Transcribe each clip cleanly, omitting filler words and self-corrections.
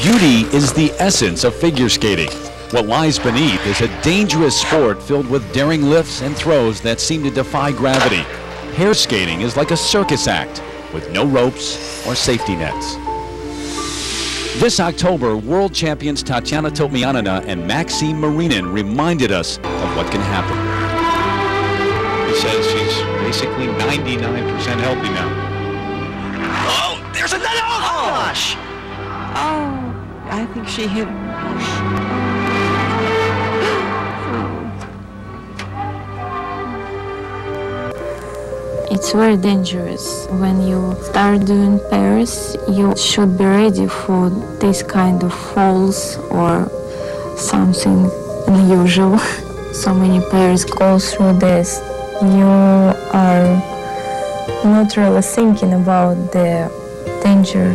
Beauty is the essence of figure skating. What lies beneath is a dangerous sport filled with daring lifts and throws that seem to defy gravity. Hair skating is like a circus act with no ropes or safety nets. This October, world champions Tatiana Topmianina and Maxime Marinin reminded us of what can happen. He says she's basically 99% healthy now. Oh, there's another! Oh, gosh! Oh, I think she hit her. It's very dangerous. When you start doing pairs, you should be ready for this kind of falls or something unusual. So many pairs go through this. You are not really thinking about the danger,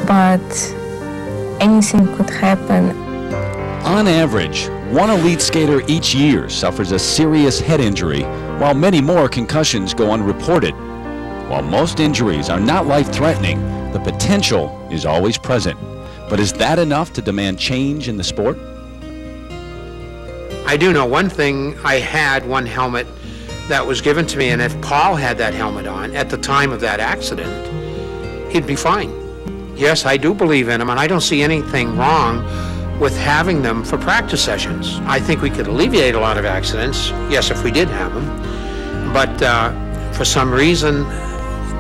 but anything could happen. On average, one elite skater each year suffers a serious head injury, while many more concussions go unreported. While most injuries are not life-threatening, the potential is always present. But is that enough to demand change in the sport? I do know one thing. I had one helmet that was given to me, and if Paul had that helmet on at the time of that accident, he'd be fine. Yes, I do believe in him, and I don't see anything wrong with having them for practice sessions. I think we could alleviate a lot of accidents, yes, if we did have them, but for some reason,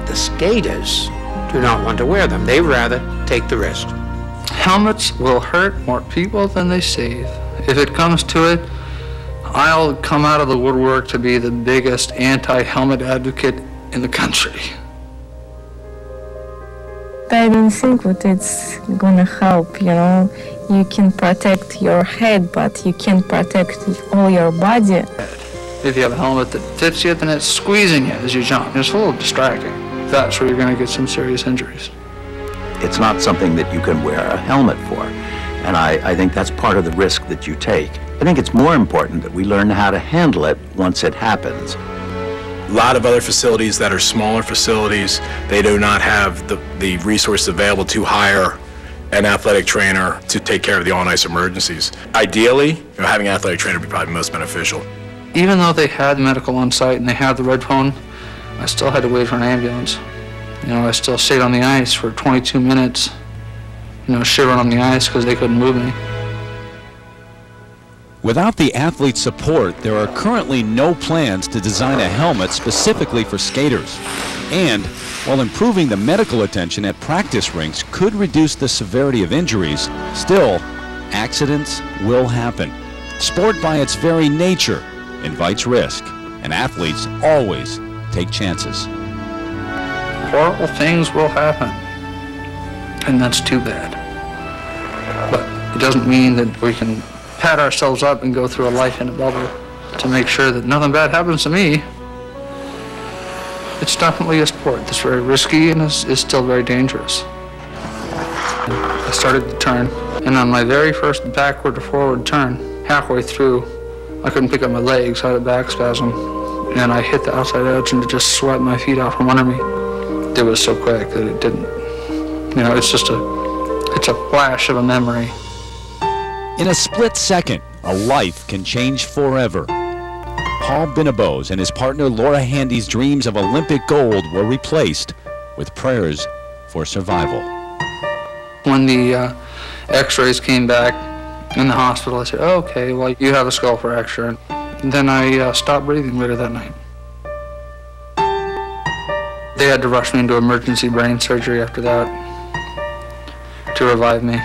the skaters do not want to wear them. They'd rather take the risk. Helmets will hurt more people than they save. If it comes to it, I'll come out of the woodwork to be the biggest anti-helmet advocate in the country. I don't think that it's gonna help, you know. You can protect your head, but you can't protect all your body. If you have a helmet that fits you, then it's squeezing you as you jump. It's a little distracting. That's where you're gonna get some serious injuries. It's not something that you can wear a helmet for. And I think that's part of the risk that you take. I think it's more important that we learn how to handle it once it happens. A lot of other facilities that are smaller facilities, they do not have the resources available to hire an athletic trainer to take care of the on-ice emergencies. Ideally, having an athletic trainer would be probably most beneficial. Even though they had medical on site and they had the red phone, I still had to wait for an ambulance. You know, I still stayed on the ice for 22 minutes, you know, shivering on the ice because they couldn't move me. Without the athlete's support, there are currently no plans to design a helmet specifically for skaters. And while improving the medical attention at practice rinks could reduce the severity of injuries, still, accidents will happen. Sport by its very nature invites risk, and athletes always take chances. Horrible things will happen, and that's too bad. But it doesn't mean that we can pat ourselves up and go through a life in a bubble to make sure that nothing bad happens to me. It's definitely a sport that's very risky and is still very dangerous. I started to turn, and on my very first backward to forward turn, halfway through, I couldn't pick up my legs, I had a back spasm, and I hit the outside edge and it just swept my feet out from under me. It was so quick that it didn't, you know, it's a flash of a memory. In a split second, a life can change forever. Paul Binabose and his partner Laura Handy's dreams of Olympic gold were replaced with prayers for survival. When the x-rays came back in the hospital, I said, oh, okay, well, you have a skull fracture. And then I stopped breathing later that night. They had to rush me into emergency brain surgery after that to revive me.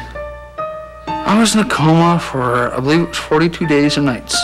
I was in a coma for, I believe it was 42 days and nights.